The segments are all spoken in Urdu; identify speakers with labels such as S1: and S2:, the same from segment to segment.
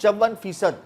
S1: 54%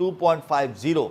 S1: 2.50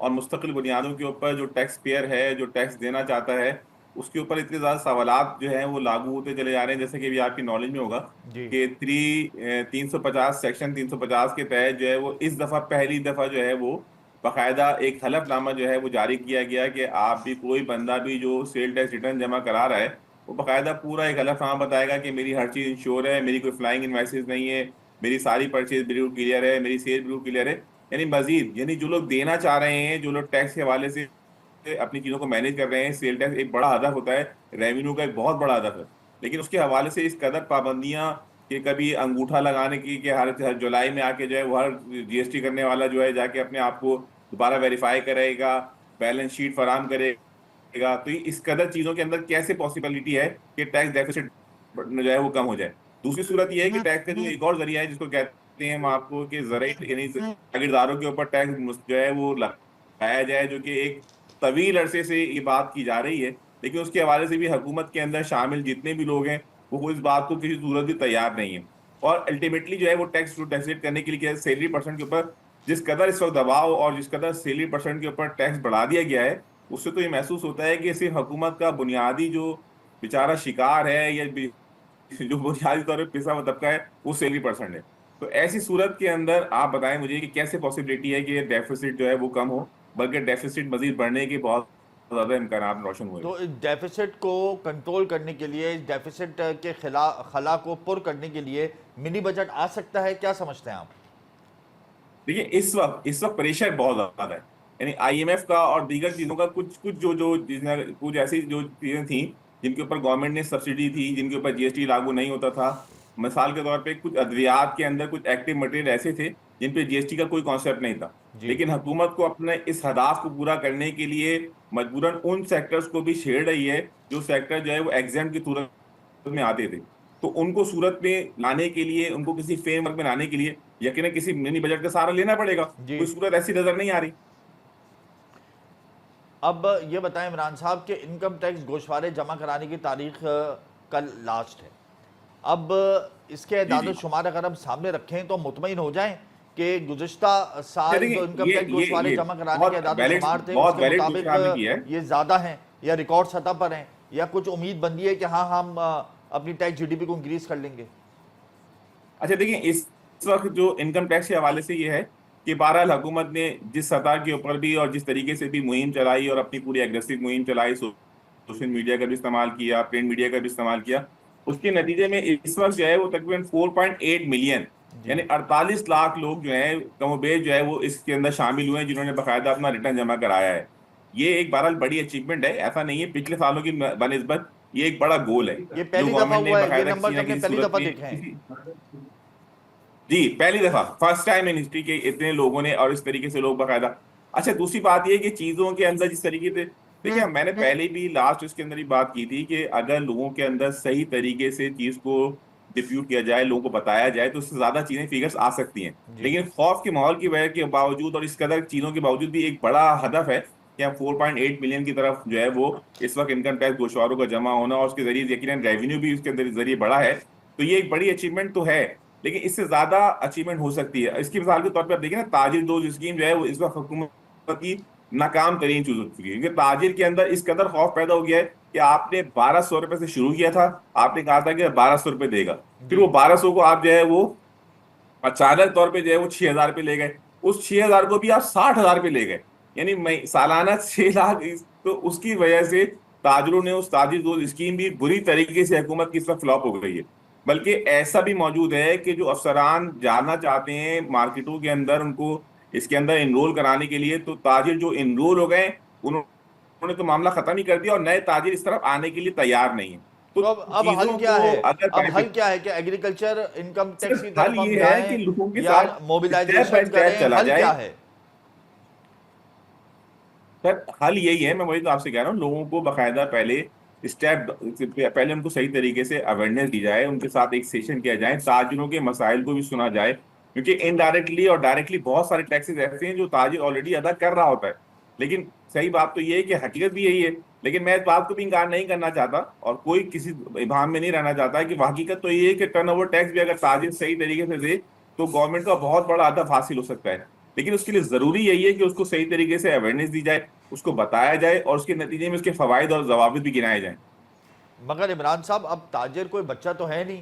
S2: اور مستقل بنیادوں کے اوپر جو ٹیکس پیئر ہے جو ٹیکس دینا چاہتا ہے اس کے اوپر اتنے زیادہ سوالات جو ہیں وہ لاگو ہوتے چلے جا رہے ہیں. جیسے کہ ابھی آپ کی نالج میں ہوگا
S1: جی
S2: کہ 350 سیکشن 350 کے تحت جو ہے وہ اس دفعہ پہلی دفعہ جو ہے وہ باقاعدہ ایک حلف نامہ جو ہے وہ جاری کیا گیا کہ آپ بھی کوئی بندہ بھی جو سیل ٹیکس ریٹرن جمع کرا رہا ہے وہ باقاعدہ پورا ایک حلف نامہ بتائے گا کہ میری ہر چیز انشور ہے, میری کوئی فلائنگ انوائسز نہیں ہے, میری ساری پرچیز بالکل کلیئر ہے, میری سیل بالکل کلیئر ہے. یعنی مزید یعنی جو لوگ دینا چاہ رہے ہیں, جو لوگ ٹیکس کے حوالے سے اپنی چیزوں کو مینیج کر رہے ہیں, سیل ٹیکس ایک بڑا ہدف ہوتا ہے, ریونیو کا ایک بہت بڑا ہدف ہے, لیکن اس کے حوالے سے اس قدر پابندیاں کہ کبھی انگوٹھا لگانے کی کہ ہر جولائی میں آ کے جو ہے وہ ہر جی ایس ٹی کرنے والا جو ہے جا کے اپنے آپ کو دوبارہ ویریفائی کرے گا, بیلنس شیٹ فراہم کرے گا. تو اس قدر چیزوں کے اندر کیسے پاسبلٹی ہے کہ ٹیکس ڈیفیسٹ جو ہے وہ کم ہو جائے. دوسری صورت یہ ہے کہ ٹیکس کا جو ایک اور ذریعہ ہے جس کو کہتے ہیں ہم آپ کو کہ زرعی یعنی جاگیرداروں کے اوپر ٹیکس جو ہے وہ لگایا جائے, جو کہ ایک طویل عرصے سے یہ بات کی جا رہی ہے, لیکن اس کے حوالے سے بھی حکومت کے اندر شامل جتنے بھی لوگ ہیں وہ اس بات کو کسی صورت بھی تیار نہیں ہے. اور الٹیمیٹلی جو ہے وہ ٹیکس ٹیکسیٹ کرنے کے لیے سیلری پرسنٹ کے اوپر جس قدر اس وقت دباؤ اور جس قدر سیلری پرسنٹ کے اوپر ٹیکس بڑھا دیا گیا ہے, اس سے تو یہ محسوس ہوتا ہے کہ صرف حکومت کا بنیادی جو بیچارہ شکار ہے یا جو بنیادی طور پہ پسا ہوا طبقہ ہے وہ سیلری پرسنٹ ہے. تو ایسی صورت کے اندر آپ بتائیں مجھے کہ کیسے پاسبلٹی ہے کہ ڈیفیسٹ جو ہے وہ کم ہو, بلکہ ڈیفیسٹ مزید بڑھنے کے بہت زیادہ امکانات روشن ہوئے.
S1: تو اس ڈیفیسٹ کو کنٹرول کرنے کے لیے, اس ڈیفیسٹ کے خلا کو پر کرنے کے لیے منی بجٹ آ سکتا ہے, کیا سمجھتے ہیں آپ؟
S2: دیکھیے اس وقت پریشر بہت زیادہ ہے, یعنی آئی ایم ایف کا اور دیگر چیزوں کا کچھ کچھ ایسی جو چیزیں تھیں جن کے اوپر گورنمنٹ نے سبسڈی تھی, جن کے اوپر جی ایس ٹی لاگو نہیں ہوتا تھا. مثال کے طور پہ کچھ ادویات کے اندر کچھ ایکٹیو مٹیریل ایسے تھے جن پہ جی ایس ٹی کا کوئی کانسیپٹ نہیں تھا,
S1: جی
S2: لیکن حکومت کو اپنے اس ہدف کو پورا کرنے کے لیے مجبوراً ان سیکٹرز کو بھی چھیڑ رہی ہے جو سیکٹر جو ہے وہ ایگزام کی صورت میں آتے تھے. تو ان کو صورت میں لانے کے لیے, ان کو کسی فریم ورک میں لانے کے لیے یقیناً کسی منی بجٹ کا سہارا لینا پڑے گا.
S1: جی.
S2: کوئی صورت ایسی نظر نہیں آ رہی.
S1: اب یہ بتائیں عمران صاحب کہ انکم ٹیکس گوشوارے جمع کرانے کی تاریخ کل لاسٹ ہے. اب اس کے اعداد و شمار اگر ہم سامنے رکھیں تو مطمئن ہو جائیں کہ گزشتہ سال جو انکم ٹیکس گوشوارے جمع کرانے کے اعداد و شمار تھے اس کے مطابق یہ زیادہ ہیں یا ریکارڈ سطح پر ہیں, یا کچھ امید بندی ہے کہ ہاں ہم اپنی ٹیکس جی ڈی پی کو انکریز کر لیں گے؟
S2: اچھا دیکھیں اس وقت جو انکم ٹیکس کے حوالے سے یہ ہے کہ بہرحال حکومت نے جس سطح کے اوپر بھی اور جس طریقے سے بھی مہم چلائی اور اپنی پوری ایگریسو مہم چلائی, سوشل میڈیا کا بھی استعمال کیا, پرنٹ میڈیا کا بھی استعمال کیا, اس کے نتیجے میں اس وقت جو ہے وہ تقریباً 4.8 ملین یعنی 48 لاکھ لوگ جو ہیں کم و بیش جو ہے وہ اس کے اندر شامل ہوئے ہیں جنہوں نے باقاعدہ اپنا ریٹرن جمع کرایا ہے. یہ ایک بہرحال بڑی اچیومنٹ ہے, ایسا نہیں ہے پچھلے سالوں کی بنسبت یہ ایک بڑا گول ہے
S1: یہ پہلی دفعہ ہوا ہے, یہ نمبر ہم نے پہلی دفعہ
S2: میں
S1: دیکھے ہیں.
S2: جی پہلی دفعہ فرسٹ ٹائم ان ہسٹری کے اتنے لوگوں نے, اور اس طریقے سے لوگ باقاعدہ. اچھا دوسری بات یہ کہ چیزوں کے اندر جس طریقے سے دیکھیں, میں نے پہلے بھی لاسٹ اس کے اندر ہی بات کی تھی کہ اگر لوگوں کے اندر صحیح طریقے سے چیز کو ڈیپیوٹ کیا جائے, لوگوں کو بتایا جائے تو اس سے زیادہ چیزیں فیگرز آ سکتی ہیں. لیکن خوف کے ماحول کی وجہ کے باوجود اور اس قدر چیزوں کے باوجود بھی ایک بڑا ہدف ہے کہ ہم 4.8 ملین کی طرف جو ہے وہ اس وقت انکم ٹیکس گوشواروں کا جمع ہونا, اور اس کے ذریعے یقیناً ریونیو بھی اس کے اندر ذریعے بڑا ہے. تو یہ ایک بڑی اچیومنٹ تو ہے, لیکن اس سے زیادہ اچیومنٹ ہو سکتی ہے. اس کی مثال کے طور پہ آپ دیکھیں نا, تاجر دوست اسکیم جو ہے وہ اس وقت حکومت کی ناکام ترین چیز ہو چکی ہے, کیونکہ تاجر کے اندر اس قدر خوف پیدا ہو گیا ہے کہ آپ نے 1200 روپے سے شروع کیا تھا, آپ نے کہا تھا کہ 1200 روپے دے گا, پھر وہ 1200 کو آپ جو ہے وہ اچانک طور پہ جو ہے وہ 6000 روپے لے گئے, اس 6000 کو بھی آپ 60,000 روپے لے گئے, یعنی سالانہ 6 لاکھ. تو اس کی وجہ سے تاجروں نے اس تاجر دوست اسکیم بھی بری طریقے سے حکومت کی اس وقت فلاپ ہو گئی ہے. بلکہ ایسا بھی موجود ہے کہ جو افسران جانا چاہتے ہیں مارکیٹوں کے اندر ان کو اس کے اندر انرول کرانے کے لیے, تو تاجر جو انرول ہو گئے انہوں نے تو معاملہ ختم ہی کر دیا, اور نئے تاجر اس طرف آنے کے لیے تیار نہیں ہیں.
S1: تو اب حل کیا ہے؟ اب حل کیا ہے کہ ایگریکلچر انکم ٹیکس کی طرف ہم جائیں یا موبیلائزیشن کریں, حل کیا ہے؟
S2: سر حل یہی ہے, میں وہی تو آپ سے کہہ رہا ہوں, لوگوں کو باقاعدہ پہلے ان کو صحیح طریقے سے اویئرنیس دی جائے, ان کے ساتھ ایک سیشن کیا جائے, تاجروں کے مسائل کو بھی سنا جائے, کیونکہ انڈائریکٹلی اور ڈائریکٹلی بہت سارے ٹیکسز ایسے ہیں جو تاجر آلریڈی ادا کر رہا ہوتا ہے. لیکن صحیح بات تو یہ ہے کہ حقیقت بھی یہی ہے, لیکن میں اس بات کو بھی انکار نہیں کرنا چاہتا اور کوئی کسی ابہام میں نہیں رہنا چاہتا کہ حقیقت تو یہ ہے کہ ٹرن اوور ٹیکس بھی اگر تاجر صحیح طریقے سے دے تو گورنمنٹ کا بہت بڑا ہدف حاصل ہو سکتا ہے. لیکن اس کے لیے ضروری یہی ہے کہ اس کو صحیح طریقے سے اویئرنیس دی جائے, اس کو بتایا جائے, اور اس کے نتیجے میں اس کے فوائد اور ضوابط بھی گنائے جائیں.
S1: مگر عمران صاحب اب تاجر کوئی بچہ تو ہے نہیں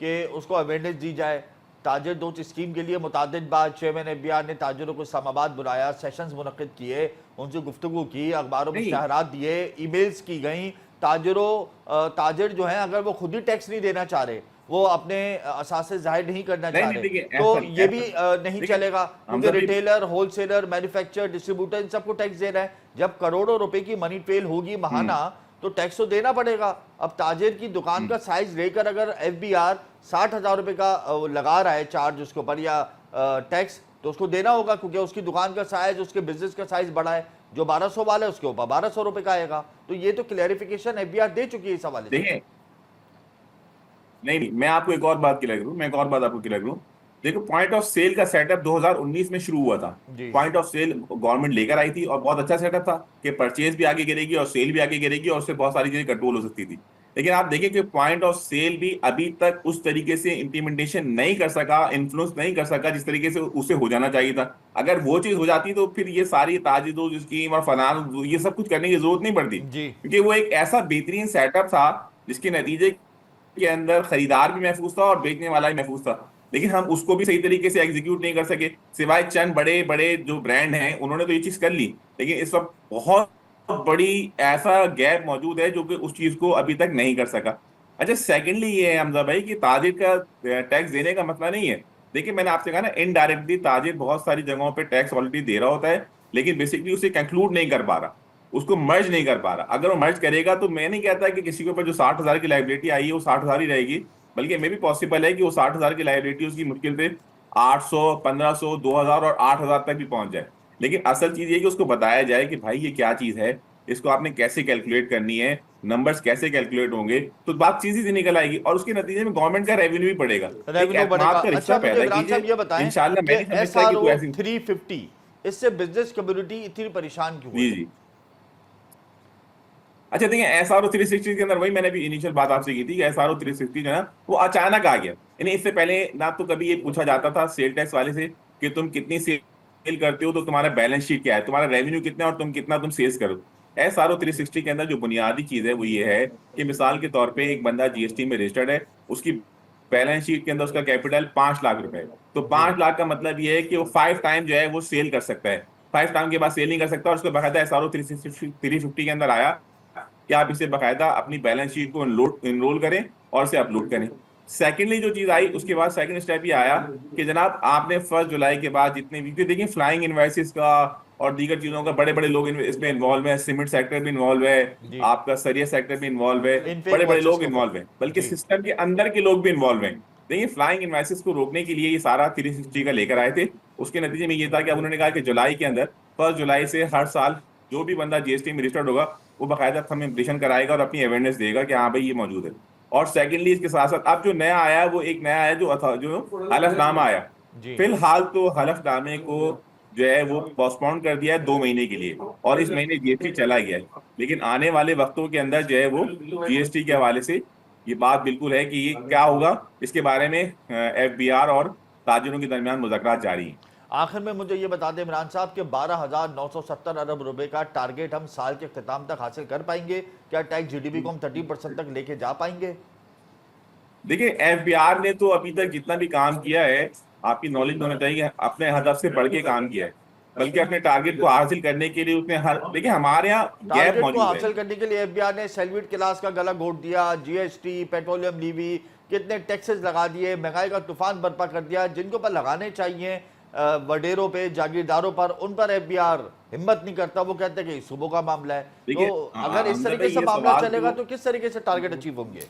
S1: کہ اس کو اویئرنیس دی جائے. تاجر دوست اسکیم کے لیے متعدد بار چیئرمین FBR نے تاجروں کو اسلام آباد بلایا, سیشنز منعقد کیے, ان سے گفتگو کی, اخباروں میں
S2: نہیں,
S1: اشتہارات دیے, ای میلز کی گئیں. تاجر جو ہیں اگر وہ خود ہی ٹیکس نہیں دینا چاہ رہے, وہ اپنے اثاثے ظاہر نہیں کرنا چاہ
S2: نہیں
S1: رہے,
S2: دیکھیے
S1: تو
S2: ایسا
S1: یہ بھی نہیں چلے گا, کیونکہ
S2: Hamza
S1: retailer, wholesaler, manufacture, distributor ان سب کو ٹیکس دے رہا ہے. جب کروڑوں روپے کی منی ٹریل ہوگی ماہانہ تو ٹیکس تو دینا پڑے گا. اب تاجر کی دکان کا سائز لے کر اگر FBR 60,000 روپے کا لگا رہا ہے چارج اس کے اوپر یا ٹیکس, تو اس کو دینا ہوگا, کیونکہ اس کی دکان کا سائز, اس کے بزنس کا سائز بڑا ہے. جو 1200 والا ہے اس کے اوپر 1200 روپے کا آئے گا. تو یہ تو کلیریفیکیشن FBR دے چکی ہے اس حوالے سے.
S2: دیکھیں نہیں, میں آپ کو ایک اور بات کلیئر کروں. دیکھو, پوائنٹ آف سیل کا سیٹ اپ 2019 میں شروع ہوا تھا. پوائنٹ آف سیل گورنمنٹ لے کر آئی تھی اور بہت اچھا سیٹ اپ تھا کہ پرچیز بھی آگے گرے گی اور سیل بھی آگے گرے گی, اور اس سے بہت ساری چیزیں کنٹرول ہو سکتی تھی. لیکن آپ دیکھیں کہ پوائنٹ آف سیل بھی ابھی تک اس طریقے سے امپلیمنٹیشن نہیں کر سکا, انفلوئنس نہیں کر سکا جس طریقے سے اسے ہو جانا چاہیے تھا. اگر وہ چیز ہو جاتی تو پھر یہ ساری تاجر اسکیم اور فلان یہ سب کچھ کرنے کی ضرورت نہیں پڑتی, کیونکہ وہ ایک ایسا بہترین سیٹ اپ تھا جس کے نتیجے کے اندر خریدار بھی محفوظ تھا اور بیچنے والا بھی محفوظ تھا. لیکن ہم اس کو بھی صحیح طریقے سے ایگزیکیوٹ نہیں کر سکے, سوائے چند بڑے بڑے جو برانڈ ہیں انہوں نے تو یہ چیز کر لی, لیکن اس وقت بہت بڑی ایسا گیپ موجود ہے جو کہ اس چیز کو ابھی تک نہیں کر سکا. اچھا, سیکنڈلی یہ ہے حمزہ بھائی کہ تاجر کا ٹیکس دینے کا مسئلہ نہیں ہے. دیکھیں میں نے آپ سے کہا نا, انڈائریکٹلی تاجر بہت ساری جگہوں پہ ٹیکس آلریڈی دے رہا ہوتا ہے, لیکن بیسکلی اسے کنکلوڈ نہیں کر پا رہا, اس کو مرج نہیں کر پا رہا. اگر وہ مرج کرے گا تو میں نہیں کہتا کہ کسی کے اوپر جو 60,000 کی لائبلٹی آئی ہے وہ 60,000 ہی رہے گی, بلکہ میں بھی پاسبل ہے کہ وہ 60,000 کی لائبلٹی اس کی مشکل سے 800, 1500, 2,000 اور 8,000 تک بھی پہنچ جائے. لیکن اصل چیز یہ کہ اس کو بتایا جائے کہ بھائی یہ کیا چیز ہے, اس کو آپ نے کیسے کیلکولیٹ کرنی ہے, نمبرز کیسے کیلکولیٹ ہوں گے, تو بات چیزیں سے نکل آئے گی, اور اس کے نتیجے میں گورنمنٹ کا ریونیو بھی بڑھے گا, ایک
S1: ریونیو بڑھے گا.
S2: اعتماد کا
S1: اچھا
S2: رشتہ
S1: مجھے
S2: پیدا
S1: عمران
S2: کیجئے.
S1: صاحب یہ بتائیں
S2: انشاءاللہ میں
S1: کہ
S2: نہیں سمجھتا کہ کوئی ایسی
S1: 350 اس سے بزنس کمیونٹی اتنی پریشان کیوں ہے؟
S2: جی. اچھا دیکھیں, SRO 360 کے اندر وہی میں نے بھی انیشل بات آپ سے کی تھی کہ SRO 360 جو ہے نا وہ اچانک آ گیا. یعنی اس سے پہلے نہ تو کبھی یہ پوچھا جاتا تھا سیل ٹیکس والے سے کہ تم کتنی سیل کرتے ہو, تو تمہارا بیلنس شیٹ کیا ہے, تمہارا ریونیو کتنا ہے اور تم کتنا سیلز کرو. SRO 360 کے اندر جو بنیادی چیز ہے وہ یہ ہے کہ مثال کے طور پہ ایک بندہ GST میں رجسٹرڈ ہے, اس کی بیلنس شیٹ کے اندر اس کا کیپٹل 5 لاکھ روپے ہے, تو 5 لاکھ کا مطلب یہ ہے کہ وہ 5 ٹائم جو ہے وہ سیل کر سکتا ہے, 5 ٹائم کے بعد سیل نہیں کر سکتا. اور اس کو باقاعدہ SRO 350 کے اندر آیا کہ آپ اسے باقاعدہ اپنی بیلنس شیٹ کو انرول کریں اور اسے اپلوڈ کریں. سیکنڈلی جو چیز آئی اس کے بعد سیکنڈ اسٹیپ یہ آیا کہ جناب آپ نے 1 جولائی کے بعد جتنے بھی دیکھیں فلائنگ انوائسز کا اور دیگر چیزوں کا بڑے بڑے لوگ اس میں انوالو ہیں, سیمنٹ سیکٹر بھی انوالو ہے, آپ کا سریہ سیکٹر بھی انوالو ہے, بڑے بڑے لوگ انوالو ہیں, بلکہ سسٹم کے اندر کے لوگ بھی انوالو ہیں. دیکھیں فلائنگ انوائسز کو روکنے کے لیے یہ سارا 360 کا لے کر آئے تھے. اس کے نتیجے میں یہ تھا کہ اب انہوں نے کہا کہ جولائی کے اندر 1 جولائی سے ہر سال جو بھی بندہ GST میں رجسٹرڈ ہوگا وہ باقاعدہ کمیونیکیشن کرائے گا اور اپنی اویئرنیس دے گا کہ ہاں بھائی یہ موجود ہے. اور سیکنڈلی اس کے ساتھ ساتھ اب جو نیا آیا وہ ایک نیا آیا جو حلف نامہ آیا. فی الحال تو حلف نامے کو جو ہے وہ پوسٹپون کر دیا ہے 2 مہینے کے لیے, اور اس مہینے GST چلا گیا ہے, لیکن آنے والے وقتوں کے اندر جو ہے وہ GST کے حوالے سے یہ بات بالکل ہے کہ یہ کیا ہوگا, اس کے بارے میں FBR اور تاجروں کے درمیان مذاکرات جاری ہیں.
S1: آخر میں مجھے یہ بتا دیں عمران صاحب کہ 12,970 ارب روپے کا ٹارگیٹ ہم سال کے اختتام تک حاصل کر پائیں گے, کیا ٹیکس GDP کو ہم 30% تک لے کے جا پائیں گے؟
S2: دیکھیں FBR نے تو ابھی تک جتنا بھی کام کیا ہے, آپ کی نالج ہونا چاہیے, اپنے ہدف سے بڑھ کے کام کیا ہے, بلکہ اپنے ٹارگیٹ کو حاصل کرنے کے لیے اس نے دیکھیں ہمارے یہاں گیپ
S1: ٹارگیٹ کو
S2: موجود ہے.
S1: حاصل کرنے کے لیے FBR نے سیلویٹ کلاس کا گلا گھونٹ دیا, GST, پیٹرولیم لیوی, کتنے ٹیکسز لگا دیے, مہنگائی کا طوفان برپا کر دیا. جن کو پر لگانے چاہیے وڈیروں پہ, جاگیرداروں پر, ان پر FBR ہمت نہیں کرتا, وہ کہتے ہیں کہ صوبوں کا معاملہ ہے. تو اگر اس طریقے سے معاملہ چلے گا تو کس طریقے سے ٹارگیٹ اچیو ہوں گے؟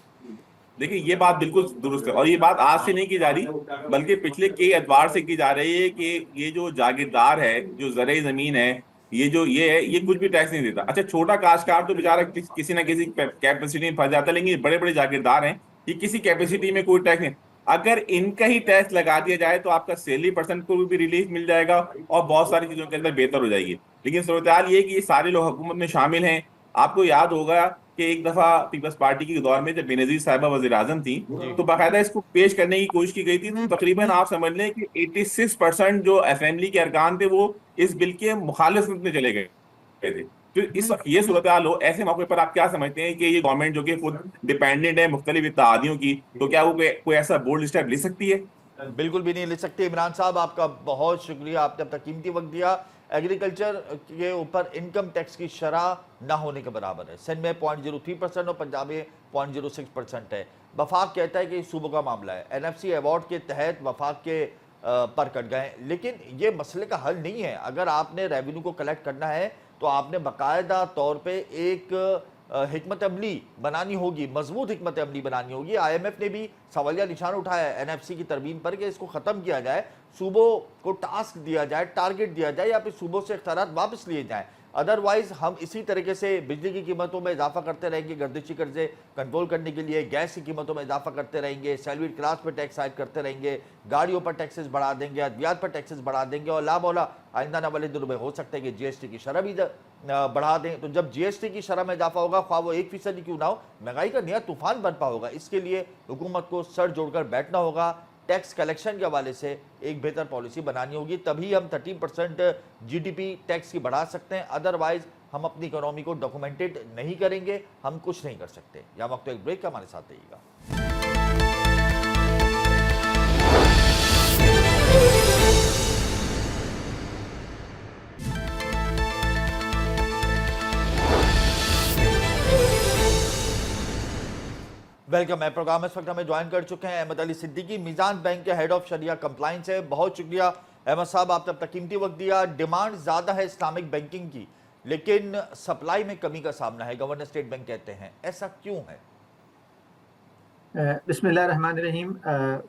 S2: دیکھیں یہ بات بالکل درست ہے, اور یہ بات آج سے نہیں کی جا رہی بلکہ پچھلے کئی ادوار سے کی جا رہی ہے کہ یہ جو جاگیردار ہے, جو زرعی زمین ہے, یہ ہے یہ کچھ بھی ٹیکس نہیں دیتا. اچھا چھوٹا کاشتکار تو بیچارہ کسی نہ کسی کیپیسٹی میں پھنس جاتا ہے, لیکن بڑے بڑے جاگیردار ہیں یہ کسی کیپیسٹی میں کوئی ٹیکس نہیں. اگر ان کا ہی ٹیکس لگا دیا جائے تو آپ کا سیلری پرسنٹ کو بھی ریلیف مل جائے گا اور بہت ساری چیزوں کے اندر بہتر ہو جائے گی. لیکن صورتحال یہ کہ یہ سارے لوگ حکومت میں شامل ہیں. آپ کو یاد ہوگا کہ کہ ایک دفعہ پیپلز پارٹی کے دور میں جب بینظیر صاحبہ وزیر اعظم تھیں
S1: جی
S2: تو باقاعدہ اس کو پیش کرنے کی کوشش کی گئی تھی، تو تقریباً آپ سمجھ لیں کہ 86% جو اسمبلی کے ارکان تھے وہ اس بل کے مخالفت میں چلے گئے تھے. تو اس وقت یہ صورتحال ہو، ایسے موقع پر آپ کیا سمجھتے ہیں کہ یہ گورنمنٹ جو کہ خود ڈیپینڈنٹ ہے مختلف اتحادیوں کی، تو کیا وہ کوئی ایسا بولڈ اسٹیپ لے سکتی ہے؟
S1: بالکل بھی نہیں لے سکتے. عمران صاحب آپ کا بہت شکریہ، آپ نے اپنا قیمتی وقت دیا. ایگریکلچر کے اوپر انکم ٹیکس کی شرح نہ ہونے کے برابر ہے. سندھ میں 0.03% اور پنجاب میں 0.06% ہے. وفاق کہتا ہے کہ یہ صوبوں کا معاملہ ہے. این ایف سی ایوارڈ کے تحت وفاق کے پر کٹ گئے، لیکن یہ مسئلے کا حل نہیں ہے. اگر آپ نے ریونیو کو کلیکٹ کرنا ہے تو آپ نے باقاعدہ طور پہ ایک حکمت عملی بنانی ہوگی، مضبوط حکمت عملی بنانی ہوگی. آئی ایم ایف نے بھی سوالیہ نشان اٹھایا ہے این ایف سی کی ترمیم پر کہ اس کو ختم کیا جائے، صوبوں کو ٹاسک دیا جائے، ٹارگٹ دیا جائے، یا پھر صوبوں سے اختیارات واپس لیے جائیں. ادروائز ہم اسی طریقے سے بجلی کی قیمتوں میں اضافہ کرتے رہیں گے گردشی قرضے کنٹرول کرنے کے لیے، گیس کی قیمتوں میں اضافہ کرتے رہیں گے، سیلریڈ کلاس پہ ٹیکس عائد کرتے رہیں گے، گاڑیوں پر ٹیکسز بڑھا دیں گے، ادویات پر ٹیکسز بڑھا دیں گے، اور لا مولا آئندہ آنے والے دنوں میں ہو سکتا ہے کہ جی ایس ٹی کی شرح بھی بڑھا دیں. تو جب جی ایس ٹی کی شرح میں اضافہ ہوگا، خواہ وہ 1% کیوں نہ ہو، مہنگائی کا نیا طوفان برپا ہوگا. اس کے لیے حکومت کو سر جوڑ کر بیٹھنا ہوگا. ٹیکس کلیکشن کے حوالے سے ایک بہتر پالیسی بنانی ہوگی، تبھی ہم 13% جی ڈی پی ٹیکس کی بڑھا سکتے ہیں. ادروائز ہم اپنی اکانومی کو ڈاکومنٹڈ نہیں کریں گے، ہم کچھ نہیں کر سکتے. یا وقت ایک بریک کا، ہمارے ساتھ رہیے گا. ویلکم ہے پروگرام. اس وقت ہمیں جوائن کر چکے ہیں احمد علی صدیقی، میزان بینک کے ہیڈ آف شریعہ کمپلائنس ہے. بہت شکریہ احمد صاحب، آپ نے اپنا قیمتی وقت دیا. ڈیمانڈ زیادہ ہے اسلامک بینکنگ کی، لیکن سپلائی میں کمی کا سامنا ہے، گورنر اسٹیٹ بینک کہتے ہیں. ایسا کیوں ہے؟
S3: بسم اللہ الرحمن الرحیم.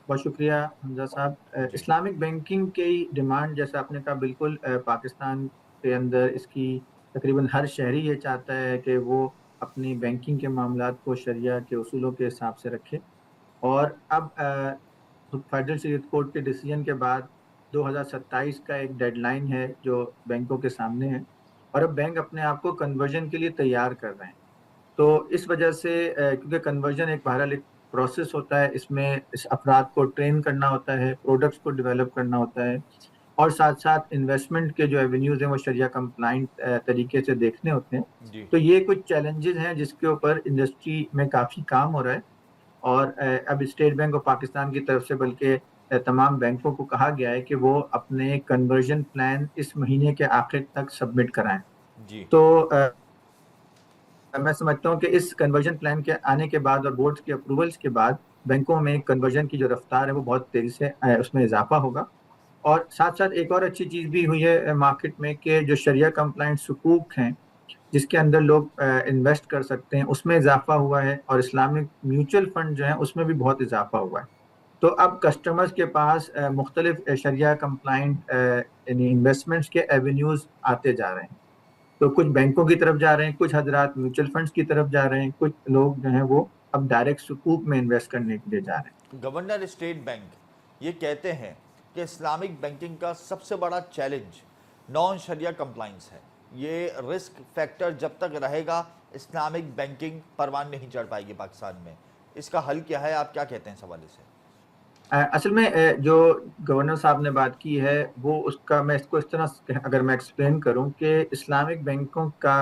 S3: بہت شکریہ حمزہ صاحب. اسلامک بینکنگ کی ڈیمانڈ جیسا آپ نے کہا، بالکل پاکستان کے اندر اس کی تقریباً ہر شہری یہ چاہتا ہے کہ وہ اپنی بینکنگ کے معاملات کو شریعہ کے اصولوں کے حساب سے رکھے. اور اب فیڈرل شریعت کورٹ کے ڈیسیجن کے بعد 2027 کا ایک ڈیڈ لائن ہے جو بینکوں کے سامنے ہے، اور اب بینک اپنے آپ کو کنورژن کے لیے تیار کر رہے ہیں. تو اس وجہ سے کیونکہ کنورژن ایک بہرحال ایک پروسیس ہوتا ہے، اس میں اس افراد کو ٹرین کرنا ہوتا ہے، پروڈکٹس کو ڈیولپ کرنا ہوتا ہے، اور ساتھ ساتھ انویسٹمنٹ کے جو ایونیوز ہیں وہ شریعہ کمپلائنٹ طریقے سے دیکھنے ہوتے ہیں.
S1: جی
S3: تو یہ کچھ چیلنجز ہیں جس کے اوپر انڈسٹری میں کافی کام ہو رہا ہے. اور اب اسٹیٹ بینک آف پاکستان کی طرف سے بلکہ تمام بینکوں کو کہا گیا ہے کہ وہ اپنے کنورژن پلان اس مہینے کے آخر تک سبمٹ کرائیں.
S1: جی
S3: تو میں سمجھتا ہوں کہ اس کنورژن پلان کے آنے کے بعد اور بورڈ کے اپروولس کے بعد بینکوں میں کنورژن کی جو رفتار ہے وہ بہت تیزی سے اس میں اضافہ ہوگا. اور ساتھ ساتھ ایک اور اچھی چیز بھی ہوئی ہے مارکیٹ میں کہ جو شریعہ کمپلائنٹ سکوک ہیں جس کے اندر لوگ انویسٹ کر سکتے ہیں، اس میں اضافہ ہوا ہے. اور اسلامک میوچل فنڈ جو ہیں اس میں بھی بہت اضافہ ہوا ہے. تو اب کسٹمرز کے پاس مختلف شریعہ کمپلائنٹ یعنی انویسٹمنٹس کے ایونیوز آتے جا رہے ہیں. تو کچھ بینکوں کی طرف جا رہے ہیں، کچھ حضرات میوچل فنڈز کی طرف جا رہے ہیں، کچھ لوگ جو ہیں وہ اب ڈائریکٹ سکوک میں انویسٹ کرنے کے لیے جا رہے ہیں.
S1: گورنر اسٹیٹ بینک یہ کہتے ہیں کہ اسلامک بینکنگ کا سب سے بڑا چیلنج نان شریعہ کمپلائنس ہے. یہ رسک فیکٹر جب تک رہے گا اسلامک بینکنگ پروان نہیں چڑھ پائے گی پاکستان میں. اس کا حل کیا ہے، آپ کیا کہتے ہیں اس حوالے سے؟
S3: اصل میں جو گورنر صاحب نے بات کی ہے وہ اس کا میں اس کو اس طرح اگر میں ایکسپلین کروں کہ اسلامک بینکوں کا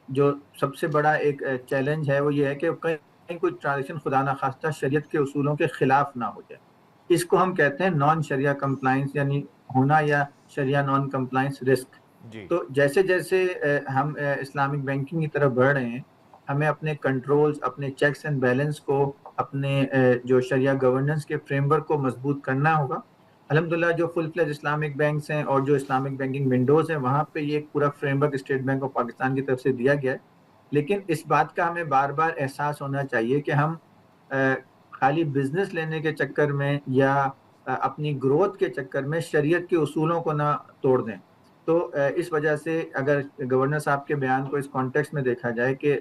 S3: جو سب سے بڑا ایک چیلنج ہے وہ یہ ہے کہ کہیں کوئی ٹرانزیکشن خدا نخواستہ شریعت کے اصولوں کے خلاف نہ ہو جائے. اس کو ہم کہتے ہیں نان شریعہ کمپلائنس، یعنی ہونا یا شریعہ نان کمپلائنس رسک.
S1: جی
S3: تو جیسے جیسے ہم اسلامک بینکنگ کی طرف بڑھ رہے ہیں، ہمیں اپنے کنٹرولز، اپنے چیکس اینڈ بیلنس کو، اپنے جو شریعہ گورننس کے فریم ورک کو مضبوط کرنا ہوگا. الحمدللہ جو فل فلیج اسلامک بینکس ہیں اور جو اسلامک بینکنگ ونڈوز ہیں وہاں پہ یہ پورا frame work state bank of Pakistan کی طرف سے دیا گیا ہے. لیکن اس بات کا ہمیں بار بار احساس ہونا چاہیے کہ ہم خالی بزنس لینے کے چکر میں یا اپنی گروتھ کے چکر میں شریعت کے اصولوں کو نہ توڑ دیں. تو اس وجہ سے اگر گورنر صاحب کے بیان کو اس کانٹیکسٹ میں دیکھا جائے کہ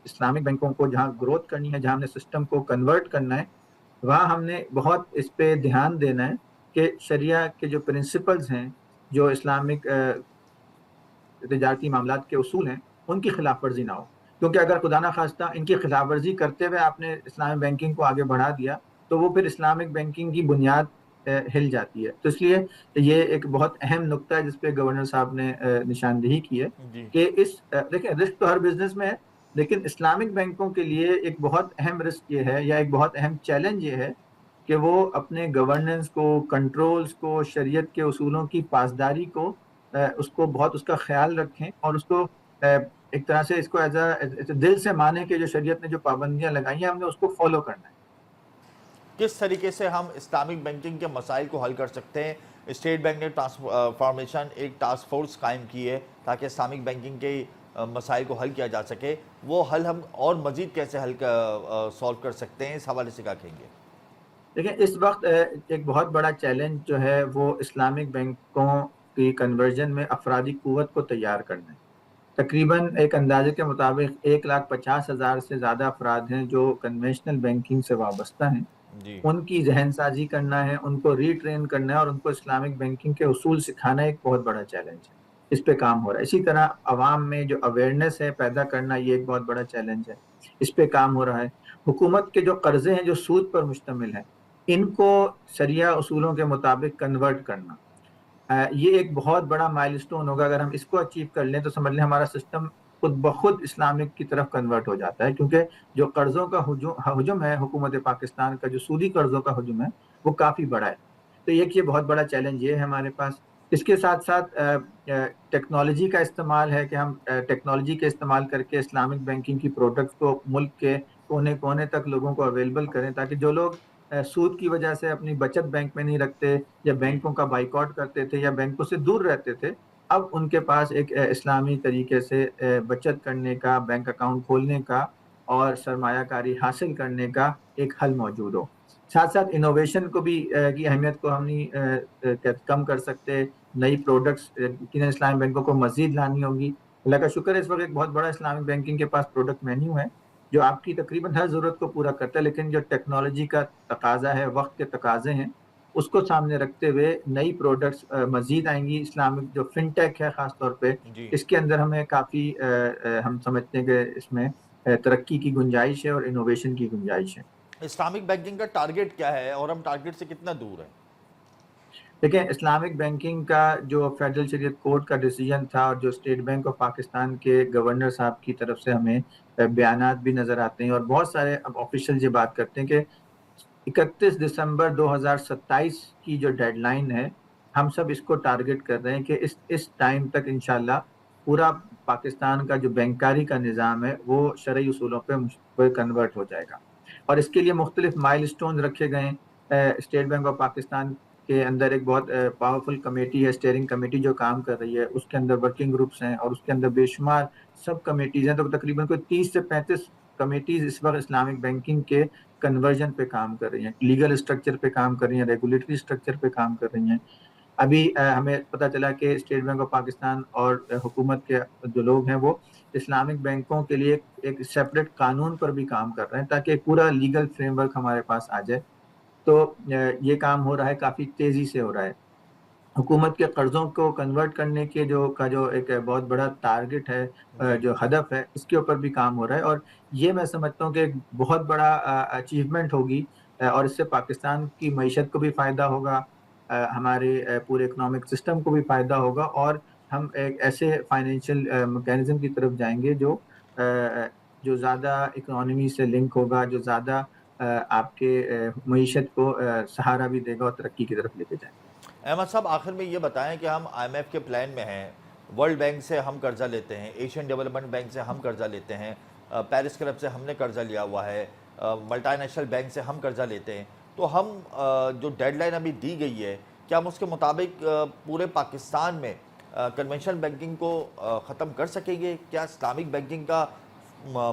S3: اسلامک بینکوں کو جہاں گروتھ کرنی ہے، جہاں ہم نے سسٹم کو کنورٹ کرنا ہے، وہاں ہم نے بہت اس پہ دھیان دینا ہے کہ شریعہ کے جو پرنسپلز ہیں، جو اسلامک تجارتی معاملات کے اصول ہیں، ان کی خلاف ورزی نہ ہو. کیونکہ اگر خدا نخواستہ ان کی خلاف ورزی کرتے ہوئے آپ نے اسلامک بینکنگ کو آگے بڑھا دیا تو وہ پھر اسلامک بینکنگ کی بنیاد ہل جاتی ہے. تو اس لیے یہ ایک بہت اہم نقطہ ہے جس پہ گورنر صاحب نے نشاندہی کی ہے
S1: جی
S3: کہ دیکھیں رسک تو ہر بزنس میں ہے، لیکن اسلامک بینکوں کے لیے ایک بہت اہم رسک یہ ہے یا ایک بہت اہم چیلنج یہ ہے کہ وہ اپنے گورننس کو، کنٹرولز کو، شریعت کے اصولوں کی پاسداری کو اس کو بہت اس کا خیال رکھیں اور اس کو ایک طرح سے اس کو دل سے مانیں کہ جو شریعت نے جو پابندیاں لگائی ہیں ہم نے اس کو فالو کرنا ہے.
S1: کس طریقے سے ہم اسلامک بینکنگ کے مسائل کو حل کر سکتے ہیں؟ اسٹیٹ بینک نے ٹرانسفارمیشن ایک ٹاسک فورس قائم کی ہے تاکہ اسلامک بینکنگ کے مسائل کو حل کیا جا سکے. وہ حل ہم اور مزید کیسے سولو کر سکتے ہیں، اس حوالے سے کیا کہیں گے؟
S3: دیکھیں اس وقت ایک بہت بڑا چیلنج جو ہے وہ اسلامک بینکوں کی کنورژن میں افرادی قوت کو تیار کرنا ہے. تقریباً ایک اندازے کے مطابق 1,50,000 سے زیادہ افراد ہیں جو کنونشنل بینکنگ سے وابستہ ہیں.
S1: جی
S3: ان کی ذہن سازی کرنا ہے، ان کو ری ٹرین کرنا ہے اور ان کو اسلامک بینکنگ کے اصول سکھانا ایک بہت بڑا چیلنج ہے. اس پہ کام ہو رہا ہے. اسی طرح عوام میں جو اویئرنیس ہے پیدا کرنا، یہ ایک بہت بڑا چیلنج ہے. اس پہ کام ہو رہا ہے. حکومت کے جو قرضے ہیں جو سود پر مشتمل ہیں ان کو شریعہ اصولوں کے مطابق کنورٹ کرنا، یہ ایک بہت بڑا مائل سٹون ہوگا. اگر ہم اس کو اچیو کر لیں تو سمجھ لیں ہمارا سسٹم خود بخود اسلامک کی طرف کنورٹ ہو جاتا ہے، کیونکہ جو قرضوں کا ہجوم ہے حکومت پاکستان کا، جو سودی قرضوں کا ہجوم ہے وہ کافی بڑا ہے. تو یہ بہت بڑا چیلنج یہ ہے ہمارے پاس. اس کے ساتھ ساتھ ٹیکنالوجی کا استعمال ہے کہ ہم ٹیکنالوجی کے استعمال کر کے اسلامک بینکنگ کی پروڈکٹس کو ملک کے کونے کونے تک لوگوں کو اویلیبل کریں، تاکہ جو لوگ سود کی وجہ سے اپنی بچت بینک میں نہیں رکھتے یا
S1: جی
S3: بینکوں کا بائیکاٹ کرتے تھے یا بینکوں سے دور رہتے تھے، اب ان کے پاس ایک اسلامی طریقے سے بچت کرنے کا، بینک اکاؤنٹ کھولنے کا اور سرمایہ کاری حاصل کرنے کا ایک حل موجود ہو. ساتھ ساتھ انوویشن کو بھی کی اہمیت کو ہم نہیں کم کر سکتے. نئی پروڈکٹس اسلامی بینکوں کو مزید لانی ہوگی. اللہ کا شکر ہے اس وقت ایک بہت بڑا اسلامک بینکنگ کے پاس پروڈکٹ مینیو ہے جو آپ کی تقریباً ہر ضرورت کو پورا کرتا ہے، لیکن جو ٹیکنالوجی کا تقاضا ہے، وقت کے تقاضے ہیں، اس کو سامنے رکھتے ہوئے نئی پروڈکٹس مزید آئیں گی. اسلامک جو فن ٹیک ہے خاص طور پہ،
S1: جی
S3: اس کے اندر ہمیں کافی ہم سمجھتے ہیں کہ اس میں ترقی کی گنجائش ہے اور انوویشن کی گنجائش ہے.
S1: اسلامک بینکنگ کا ٹارگٹ کیا ہے اور ہم ٹارگٹ سے کتنا دور ہیں؟
S3: دیکھیں اسلامک بینکنگ کا جو فیڈرل شریعت کورٹ کا ڈیسیجن تھا اور جو اسٹیٹ بینک آف پاکستان کے گورنر صاحب کی طرف سے ہمیں بیانات بھی نظر آتے ہیں اور بہت سارے اب آفیشل یہ بات کرتے ہیں کہ 31 دسمبر 2027 کی جو ڈیڈ لائن ہے، ہم سب اس کو ٹارگٹ کر رہے ہیں کہ اس ٹائم تک انشاءاللہ پورا پاکستان کا جو بینکاری کا نظام ہے وہ شرعی اصولوں پہ کنورٹ ہو جائے گا. اور اس کے لیے مختلف مائل سٹون رکھے گئے ہیں. اسٹیٹ بینک آف پاکستان کے اندر ایک بہت پاورفل کمیٹی ہے، اسٹیئرنگ کمیٹی جو کام کر رہی ہے، اس کے اندر ورکنگ گروپس ہیں اور اس کے اندر بے شمار سب کمیٹیز ہیں. تو تقریباً کوئی 30 سے 35 کمیٹیز اس وقت اسلامک بینکنگ کے کنورژن پہ کام کر رہی ہیں، لیگل اسٹرکچر پہ کام کر رہی ہیں، ریگولیٹری اسٹرکچر پہ کام کر رہی ہیں. ابھی ہمیں پتہ چلا کہ اسٹیٹ بینک آف پاکستان اور حکومت کے جو لوگ ہیں وہ اسلامک بینکوں کے لیے ایک سیپریٹ قانون پر بھی کام کر رہے ہیں تاکہ پورا لیگل فریم ورک ہمارے پاس آ جائے. تو یہ کام ہو رہا ہے، کافی تیزی سے ہو رہا ہے. حکومت کے قرضوں کو کنورٹ کرنے کے جو ایک بہت بڑا ٹارگٹ ہے،
S1: جی
S3: جو ہدف ہے، اس کے اوپر بھی کام ہو رہا ہے. اور یہ میں سمجھتا ہوں کہ ایک بہت بڑا اچیومنٹ ہوگی اور اس سے پاکستان کی معیشت کو بھی فائدہ ہوگا، ہمارے پورے اکنامک سسٹم کو بھی فائدہ ہوگا اور ہم ایک ایسے فائنینشیل میکینزم کی طرف جائیں گے جو زیادہ اکنامی سے لنک ہوگا، جو زیادہ آپ کے معیشت کو سہارا بھی دے گا اور ترقی کی طرف لے کے جائیں گے.
S1: احمد صاحب آخر میں یہ بتائیں کہ ہم آئی ایم ایف کے پلان میں ہیں، ورلڈ بینک سے ہم قرضہ لیتے ہیں، ایشین ڈیولپمنٹ بینک سے ہم قرضہ لیتے ہیں، پیرس کلب سے ہم نے قرضہ لیا ہوا ہے، ملٹی نیشنل بینک سے ہم قرضہ لیتے ہیں. تو ہم جو ڈیڈ لائن ابھی دی گئی ہے، کیا ہم اس کے مطابق پورے پاکستان میں کنونشنل بینکنگ کو ختم کر سکیں گے؟ کیا اسلامک بینکنگ کا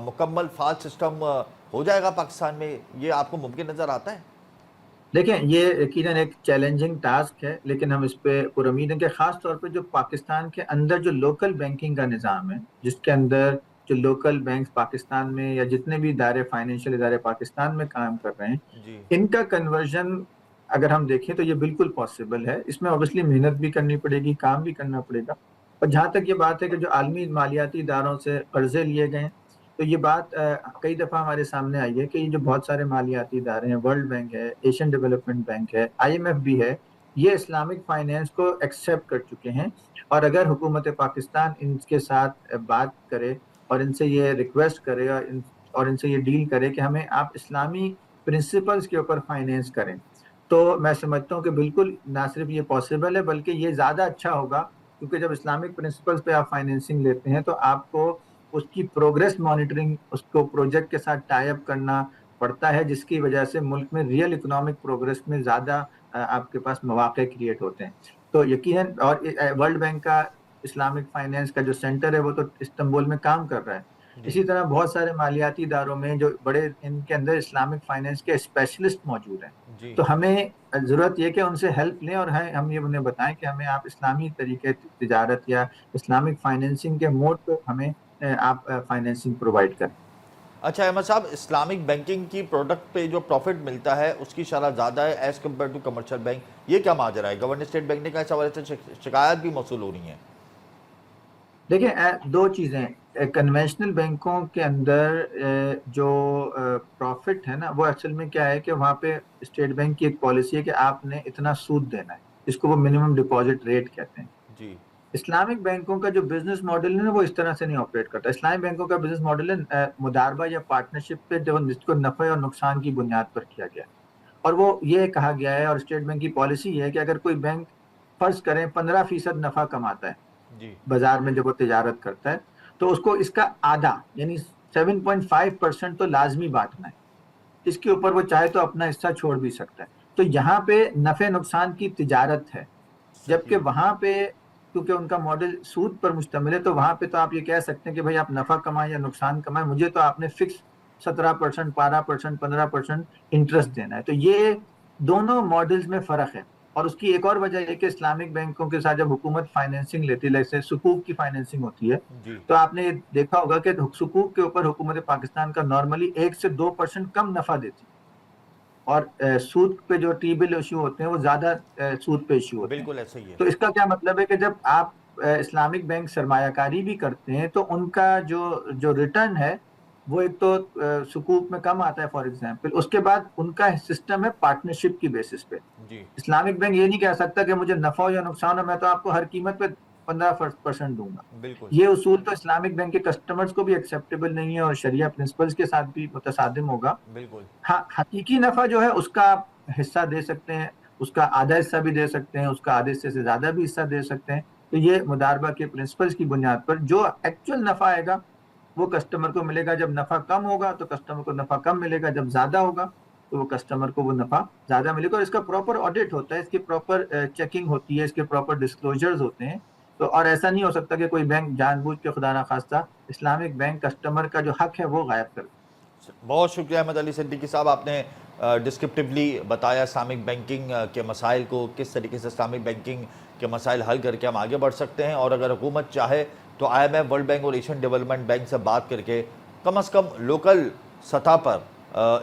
S1: مکمل فعال سسٹم ہو جائے گا پاکستان میں؟ یہ آپ کو ممکن نظر آتا ہے؟
S3: دیکھیں یہ یقیناً ایک چیلنجنگ ٹاسک ہے، لیکن ہم اس پہ پر امید ہیں کہ خاص طور پہ جو پاکستان کے اندر جو لوکل بینکنگ کا نظام ہے، جس کے اندر جو لوکل بینکس پاکستان میں یا جتنے بھی ادارے فائنینشیل ادارے پاکستان میں کام کر رہے ہیں،
S1: جی
S3: ان کا کنورژن اگر ہم دیکھیں تو یہ بالکل پاسبل ہے. اس میں اوبیسلی محنت بھی کرنی پڑے گی، کام بھی کرنا پڑے گا. اور جہاں تک یہ بات ہے کہ جو عالمی مالیاتی اداروں سے قرضے لیے گئے ہیں، تو یہ بات کئی دفعہ ہمارے سامنے آئی ہے کہ یہ جو بہت سارے مالیاتی ادارے ہیں، ورلڈ بینک ہے، ایشین ڈیولپمنٹ بینک ہے، IMF بھی ہے، یہ اسلامک فائنینس کو ایکسیپٹ کر چکے ہیں، اور اگر حکومت پاکستان ان کے ساتھ بات کرے اور ان سے یہ ریکویسٹ کرے اور ان سے یہ ڈیل کرے کہ ہمیں آپ اسلامی پرنسپلز کے اوپر فائنینس کریں، تو میں سمجھتا ہوں کہ بالکل نہ صرف یہ پاسبل ہے بلکہ یہ زیادہ اچھا ہوگا، کیونکہ جب اسلامک پرنسپلز پہ آپ فائنینسنگ لیتے ہیں تو آپ کو اس کی پروگریس مانیٹرنگ، اس کو پروجیکٹ کے ساتھ ٹائی اپ کرنا پڑتا ہے، جس کی وجہ سے ملک میں ریئل اکنامک پروگریس میں زیادہ آپ کے پاس مواقع کریٹ ہوتے ہیں۔ تو یقیناً، اور ورلڈ بینک کا اسلامک فائنینس کا جو سینٹر ہے وہ تو استنبول میں کام کر رہا ہے، اسی طرح بہت سارے مالیاتی اداروں میں جو بڑے ان کے اندر اسلامک فائنینس کے اسپیشلسٹ موجود ہیں، تو ہمیں ضرورت یہ کہ ان سے ہیلپ لیں اور ہم یہ انہیں بتائیں کہ ہمیں آپ اسلامی طریقے تجارت یا اسلامک فائنینسنگ کے موڈ پہ ہمیں آپ فائنینسنگ پرووائڈ کریں۔
S1: اچھا احمد صاحب، اسلامک بینکنگ کی پروڈکٹ پہ جو پروفٹ ملتا ہے اس کی شرح زیادہ ہے as compared to commercial bank, یہ کیا ماجرا ہے؟ گورنر اسٹیٹ بینک نے کہا اس حوالے سے شکایات بھی موصول ہو رہی ہیں۔
S3: دیکھیں، دو چیزیں، کنونشنل بینکوں کے اندر جو پروفٹ ہے نا، وہ اصل میں کیا ہے کہ وہاں پہ اسٹیٹ بینک کی ایک پالیسی ہے کہ آپ نے اتنا سود دینا ہے، جس کو وہ منیمم ڈپازٹ ریٹ کہتے ہیں۔
S1: جی
S3: اسلامک بینکوں کا جو بزنس ماڈل ہے نا، وہ اس طرح سے نہیں آپریٹ کرتا۔ اسلامک بینکوں کا بزنس ماڈل ہے مداربہ یا پارٹنرشپ پہ، جس کو نفع اور نقصان کی بنیاد پر کیا گیا ہے، اور وہ یہ کہا گیا ہے، اور اسٹیٹ بینک کی پالیسی یہ ہے کہ اگر کوئی بینک فرض کریں 15% نفع کماتا ہے
S1: جی
S3: بازار میں جب وہ تجارت کرتا ہے، تو اس کو اس کا آدھا یعنی 7.5% تو لازمی بانٹنا ہے، اس کے اوپر وہ چاہے تو اپنا حصہ چھوڑ بھی سکتا ہے۔ تو یہاں پہ نفع نقصان کی تجارت ہے، جبکہ وہاں پہ کیونکہ ان کا ماڈل سود پر مشتمل ہے، تو وہاں پہ تو آپ یہ کہہ سکتے ہیں کہ بھائی آپ نفع کمائیں یا نقصان کمائیں، مجھے تو آپ نے فکس 17%، 12%، 15% انٹرسٹ دینا ہے۔ تو یہ دونوں ماڈلز میں فرق ہے، اور اس کی ایک اور وجہ یہ کہ اسلامک بینکوں کے ساتھ جب حکومت فائنینسنگ لیتی ہے، جیسے سکوک کی فائنینسنگ ہوتی ہے،
S1: جی
S3: تو آپ نے یہ دیکھا ہوگا کہ سکوک کے اوپر حکومت پاکستان کا نارملی 1 سے 2% کم نفع دیتی ہے، اور سود پہ جو ٹی بل ایشو ہوتے ہیں وہ زیادہ سود پہ ایشو ہوتے ہیں۔
S1: بالکل ایسا ہی ہے۔
S3: تو اس کا کیا مطلب ہے کہ جب آپ اسلامک بینک سرمایہ کاری بھی کرتے ہیں تو ان کا جو ریٹرن ہے وہ ایک تو سکوک میں کم آتا ہے فار ایگزامپل، اس کے بعد ان کا سسٹم ہے پارٹنرشپ کی بیسس پہ۔
S1: جی
S3: اسلامک بینک یہ نہیں کہہ سکتا کہ مجھے نفع ہو یا نقصان ہو، میں تو آپ کو ہر قیمت پہ 15% دوں گا۔
S1: بالکل
S3: یہ اصول تو اسلامک بینک کے کسٹمرز کو بھی ایکسیپٹیبل نہیں ہے، اور شریعہ پرنسپلز کے ساتھ بھی متصادم ہوگا۔
S1: بالکل
S3: ہاں، حقیقی نفع جو ہے اس کا آپ حصہ دے سکتے ہیں، اس کا آدھا حصہ بھی دے سکتے ہیں، اس کا آدھے حصے سے زیادہ بھی حصہ دے سکتے ہیں۔ تو یہ مداربہ کے پرنسپلز کی بنیاد پر جو ایکچوئل نفع آئے گا وہ کسٹمر کو ملے گا۔ جب نفع کم ہوگا تو کسٹمر کو نفع کم ملے گا، جب زیادہ ہوگا تو وہ کسٹمر کو وہ نفع زیادہ ملے گا، اور اس کا پراپر آڈٹ ہوتا ہے، اس کی پراپر چیکنگ ہوتی ہے، اس کے پراپر ڈسکلوجرز ہوتے ہیں۔ تو اور ایسا نہیں ہو سکتا کہ کوئی بینک جان بوجھ کے خدا نخواستہ اسلامک بینک کسٹمر کا جو حق ہے وہ غائب کر دے۔
S1: بہت شکریہ احمد علی صدیقی صاحب، آپ نے ڈسکرپٹیولی بتایا اسلامک بینکنگ کے مسائل کو، کس طریقے سے اسلامک بینکنگ کے مسائل حل کر کے ہم آگے بڑھ سکتے ہیں، اور اگر حکومت چاہے تو IMF، ورلڈ بینک اور ایشین ڈیولپمنٹ بینک سے بات کر کے کم از کم لوکل سطح پر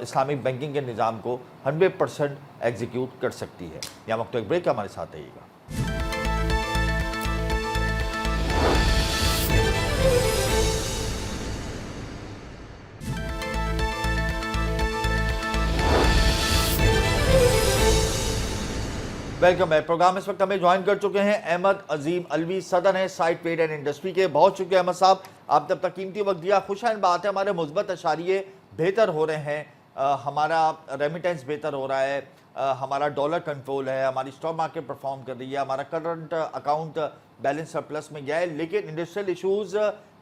S1: اسلامک بینکنگ کے نظام کو 100% ایگزیکیوٹ کر سکتی ہے۔ یہاں وقت ایک بریک، ہمارے ساتھ رہیے گا۔ ویلکم ہے پروگرام، اس وقت ہمیں جوائن کر چکے ہیں احمد عظیم علوی، صدر ہیں سائٹ ٹریڈ اینڈ انڈسٹری کے۔ بہت شکریہ احمد صاحب، آپ نے اپنا قیمتی وقت دیا۔ خوشائن بات ہے، ہمارے مثبت اشاریے بہتر ہو رہے ہیں، ہمارا ریمیٹنس بہتر ہو رہا ہے، ہمارا ڈالر کنٹرول ہے، ہماری اسٹاک مارکیٹ پرفارم کر رہی ہے، ہمارا کرنٹ اکاؤنٹ بیلنس سرپلس میں گیا ہے، لیکن انڈسٹریل ایشوز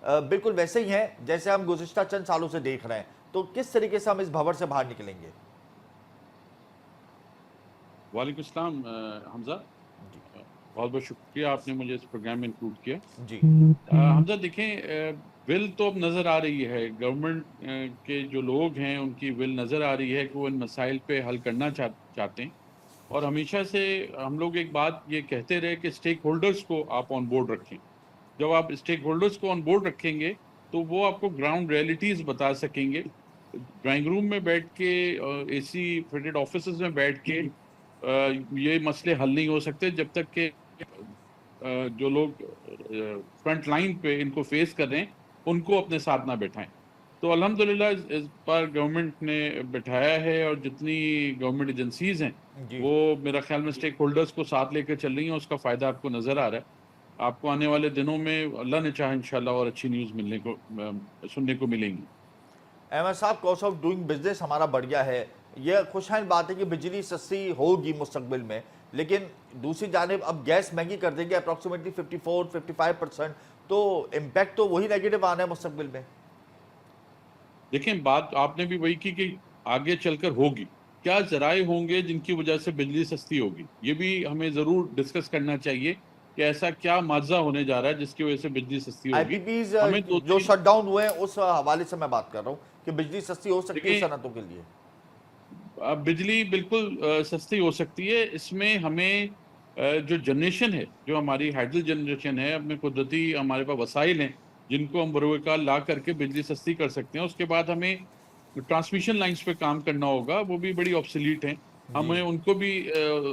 S1: بالکل ویسے ہی ہیں جیسے ہم گزشتہ چند سالوں سے دیکھ رہے ہیں۔ تو کس طریقے سے ہم اس بھنور سے باہر نکلیں گے؟
S4: وعلیکم السلام حمزہ، بہت بہت شکریہ آپ نے مجھے اس پروگرام میں انکلوڈ کیا۔
S1: جی
S4: حمزہ دیکھیں، ول تو اب نظر آ رہی ہے، گورنمنٹ کے جو لوگ ہیں ان کی ول نظر آ رہی ہے کہ وہ ان مسائل پہ حل کرنا چاہتے ہیں، اور ہمیشہ سے ہم لوگ ایک بات یہ کہتے رہے کہ اسٹیک ہولڈرز کو آپ آن بورڈ رکھیں۔ جب آپ اسٹیک ہولڈرز کو آن بورڈ رکھیں گے تو وہ آپ کو گراؤنڈ ریئلٹیز بتا سکیں گے۔ ڈرائنگ روم میں بیٹھ کے، اے سی فٹڈ آفیسز میں بیٹھ کے یہ مسئلے حل نہیں ہو سکتے جب تک کہ جو لوگ فرنٹ لائن پہ ان کو فیس کر رہے ہیں ان کو اپنے ساتھ نہ بیٹھائیں۔ تو تو الحمدللہ اس بار گورنمنٹ نے بٹھایا ہے اور جتنی گورنمنٹ ایجنسیز ہیں
S1: جی
S4: وہ میرا خیال میں اسٹیک ہولڈرز کو ساتھ لے کر چل رہی ہیں. اس کا فائدہ آپ کو نظر آ رہا ہے. آپ کو آنے والے دنوں میں اللہ نے چاہا انشاءاللہ اور اچھی نیوز ملنے کو سننے کو ملیں گی.
S1: احمد صاحب, کاسٹ آف ڈوئنگ بزنس ہمارا بڑھ گیا ہے. یہ خوشحال بات ہے کہ بجلی سستی ہوگی مستقبل میں, لیکن دوسری جانب اب گیس مہنگی کر دیں گے اپروکسیمیٹلی 54-55%, تو امپیکٹ تو وہی نیگیٹو آنا ہے مستقبل میں.
S4: دیکھیں بات آپ نے بھی وہی کی کہ آگے چل کر ہوگی. کیا ذرائع ہوں گے جن کی وجہ سے بجلی سستی ہوگی, یہ بھی ہمیں ضرور ڈسکس کرنا چاہیے کہ ایسا کیا ماجزا ہونے جا رہا ہے جس کی وجہ سے بجلی سستی
S1: آئی
S4: ہوگی.
S1: پی پیز
S4: ہمیں دو
S1: جو
S4: تین
S1: شٹ ڈاؤن ہوئے ہیں اس حوالے سے میں بات کر رہا ہوں کہ بجلی سستی ہو سکتی ہے
S4: دیکھیں
S1: صنعتوں کے لیے.
S4: بجلی بالکل سستی ہو سکتی ہے. اس میں ہمیں جو جنریشن ہے, جو ہماری ہائیڈل جنریشن ہے, اپنے قدرتی ہمارے پاس وسائل ہیں جن کو ہم بروقار لا کر کے بجلی سستی کر سکتے ہیں. اس کے بعد ہمیں ٹرانسمیشن لائنز پہ کام کرنا ہوگا, وہ بھی بڑی آبسلیٹ ہیں.
S1: جی
S4: ہمیں ان کو بھی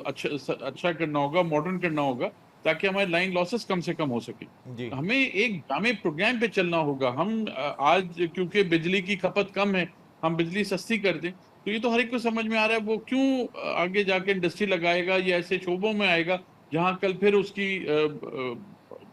S4: اچھا کرنا ہوگا, ماڈرن کرنا ہوگا تاکہ ہمارے لائن لاسز کم سے کم ہو سکے.
S1: جی
S4: ہمیں ایک جامع پروگرام پہ چلنا ہوگا. ہم آج کیونکہ بجلی کی کھپت کم ہے, ہم بجلی سستی کر دیں تو یہ تو ہر ایک کو سمجھ میں آ رہا ہے وہ کیوں آگے جا کے انڈسٹری لگائے گا یا ایسے شعبوں میں آئے گا جہاں کل پھر اس کی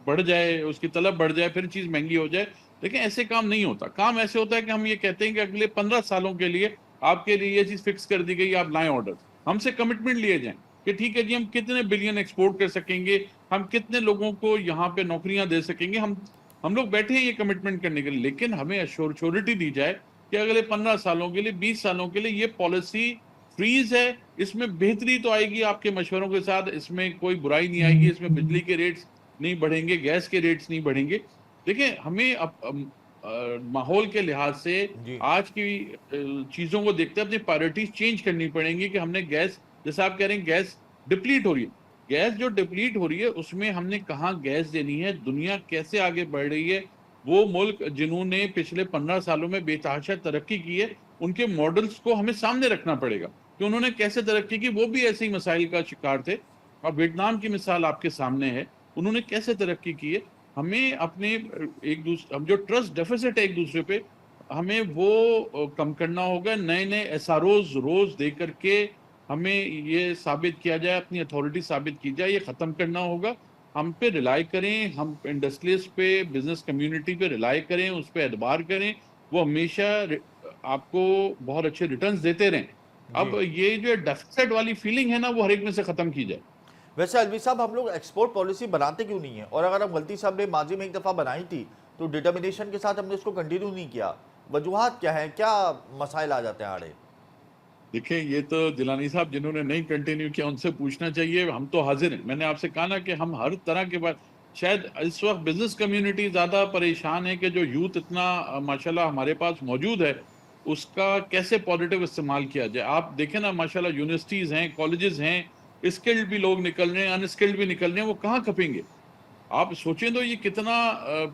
S4: بڑھ جائے, اس کی طلب بڑھ جائے, پھر چیز مہنگی ہو جائے. لیکن ایسے کام نہیں ہوتا. کام ایسے ہوتا ہے کہ ہم یہ کہتے ہیں کہ اگلے 15 سالوں کے لیے آپ کے لیے یہ چیز فکس کر دی گئی, آپ لائیں آرڈر, ہم سے کمٹمنٹ لیے جائیں کہ ٹھیک ہے جی ہم کتنے بلین ایکسپورٹ کر سکیں گے, ہم کتنے لوگوں کو یہاں پہ نوکریاں دے سکیں گے. ہم لوگ بیٹھے ہیں یہ کمٹمنٹ کرنے کے لیے, لیکن ہمیں ایشورٹی دی جائے کہ اگلے 15 سالوں کے لیے, 20 سالوں کے لیے یہ پالیسی فریز ہے. اس میں بہتری تو آئے گی آپ کے مشوروں کے ساتھ, اس میں کوئی برائی نہیں آئے گی, اس میں بجلی کے ریٹس نہیں بڑھیں گے, گیس کے ریٹس نہیں بڑھیں گے. دیکھیں ہمیں ماحول کے لحاظ سے
S1: جی
S4: آج کی چیزوں کو دیکھتے اپنی پرائرٹیز چینج کرنی پڑیں گی کہ ہم نے گیس, جیسا آپ کہہ رہے ہیں گیس ڈپلیٹ ہو رہی ہے, گیس جو ڈپلیٹ ہو رہی ہے اس میں ہم نے کہاں گیس دینی ہے. دنیا کیسے آگے بڑھ رہی ہے, وہ ملک جنہوں نے پچھلے 15 سالوں میں بے تحاشا ترقی کی ہے ان کے ماڈلز کو ہمیں سامنے رکھنا پڑے گا کہ انہوں نے کیسے ترقی کی. وہ بھی ایسے ہی مسائل کا شکار تھے, اور ویتنام کی مثال آپ کے سامنے ہے, انہوں نے کیسے ترقی کی ہے. ہمیں اپنے ایک دوسرے, ہم جو ٹرسٹ ڈیفیسٹ ہے ایک دوسرے پہ, ہمیں وہ کم کرنا ہوگا. نئے نئے ایساروز روز دے کر کے ہمیں یہ ثابت کیا جائے, اپنی اتھارٹی ثابت کی جائے, یہ ختم کرنا ہوگا. ہم پہ ریلائی کریں, ہم انڈسٹریز پہ, بزنس کمیونٹی پہ ریلائی کریں, اس پہ اعتبار کریں, وہ ہمیشہ آپ کو بہت اچھے ریٹرنز دیتے رہیں.
S1: جی.
S4: اب یہ جو ڈیفیسٹ والی فیلنگ ہے نا وہ ہر ایک میں سے ختم کی جائے.
S1: ویسے الوی صاحب, ہم لوگ ایکسپورٹ پالیسی بناتے کیوں نہیں ہیں, اور اگر ہم غلطی صاحب نے ماضی میں ایک دفعہ بنائی تھی تو ڈٹرمنیشن کے ساتھ ہم نے اس کو کنٹینیو نہیں کیا, وجوہات کیا ہیں, کیا مسائل آ جاتے ہیں آڑے؟
S4: دیکھیں یہ تو جیلانی صاحب جنہوں نے نہیں کنٹینیو کیا ان سے پوچھنا چاہیے, ہم تو حاضر ہیں. میں نے آپ سے کہا نا کہ ہم ہر طرح کے بعد, شاید اس وقت بزنس کمیونٹی زیادہ پریشان ہے کہ جو یوتھ اتنا ماشاءاللہ ہمارے پاس موجود ہے اس کا کیسے پازیٹیو استعمال کیا جائے. آپ دیکھیں نا ماشاءاللہ یونیورسٹیز ہیں, کالجز ہیں, اسکلڈ بھی لوگ نکل رہے ہیں, ان اسکلڈ بھی نکل رہے ہیں, وہ کہاں کھپیں گے. آپ سوچیں تو یہ کتنا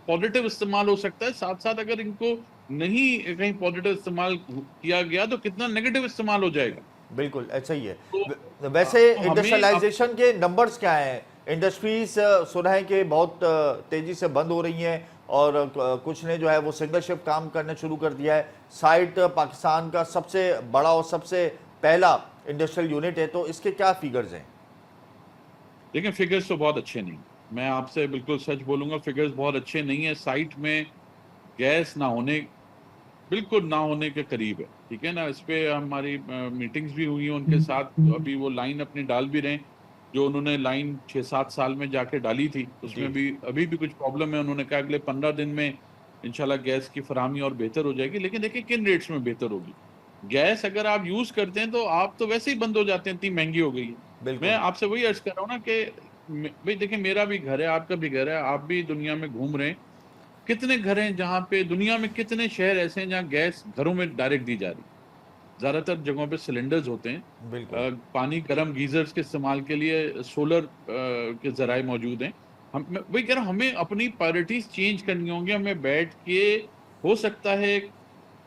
S4: پازیٹیو استعمال ہو سکتا ہے. ساتھ ساتھ اگر ان کو نہیں کہیں پازیٹیو استعمال کیا گیا تو کتنا نیگیٹو استعمال ہو جائے گا.
S1: بالکل ایسا ہی ہے.
S4: تو
S1: ویسے
S4: ہمیں
S1: انڈسٹریلائزیشن کے نمبرز کیا ہیں؟ انڈسٹریز سنا ہے کہ بہت تیزی سے بند ہو رہی ہیں, اور کچھ نے جو ہے وہ سنگل شفٹ کام کرنا شروع کر دیا ہے. سائٹ پاکستان کا سب سے بڑا اور سب سے پہلا انڈسٹریل یونٹ ہے, تو اس کے کیا فیگرز ہیں؟
S4: دیکھیں فگرز تو بہت اچھے نہیں, میں آپ سے بالکل سچ بولوں گا, فگرز بہت اچھے نہیں ہیں. سائٹ میں گیس نہ ہونے, بالکل نہ ہونے کے قریب ہے, ٹھیک ہے نا. اس پہ ہماری میٹنگز بھی ہوئی ہیں ان کے ساتھ, ابھی وہ لائن اپنی ڈال بھی رہے ہیں جو انہوں نے لائن 6-7 سال میں جا کے ڈالی تھی. اس میں
S1: جی
S4: بھی ابھی بھی کچھ پرابلم ہے. انہوں نے کہا اگلے 15 دن میں انشاءاللہ گیس کی فراہمی اور بہتر ہو جائے گی. لیکن دیکھیں کن ریٹس میں بہتر ہوگی. گیس اگر آپ یوز کرتے ہیں تو آپ تو ویسے ہی بند ہو جاتے ہیں, اتنی مہنگی ہو گئی ہے. میں
S1: بالکل.
S4: آپ سے وہی عرض کر رہا ہوں نا کہ بھئی دیکھیں میرا بھی گھر ہے, آپ کا بھی گھر ہے, آپ بھی دنیا میں گھوم رہے ہیں. کتنے گھر ہیں جہاں پہ, دنیا میں کتنے شہر ایسے ہیں جہاں گیس گھروں میں ڈائریکٹ دی جا رہی. زیادہ تر جگہوں پہ سلنڈرز ہوتے ہیں,
S1: بالکل
S4: پانی گرم گیزرز کے استعمال کے لیے سولر کے ذرائع موجود ہیں. وہی کہہ رہا ہوں, ہمیں اپنی پرائرٹیز چینج کرنی ہوں گی. ہمیں بیٹھ کے ہو سکتا ہے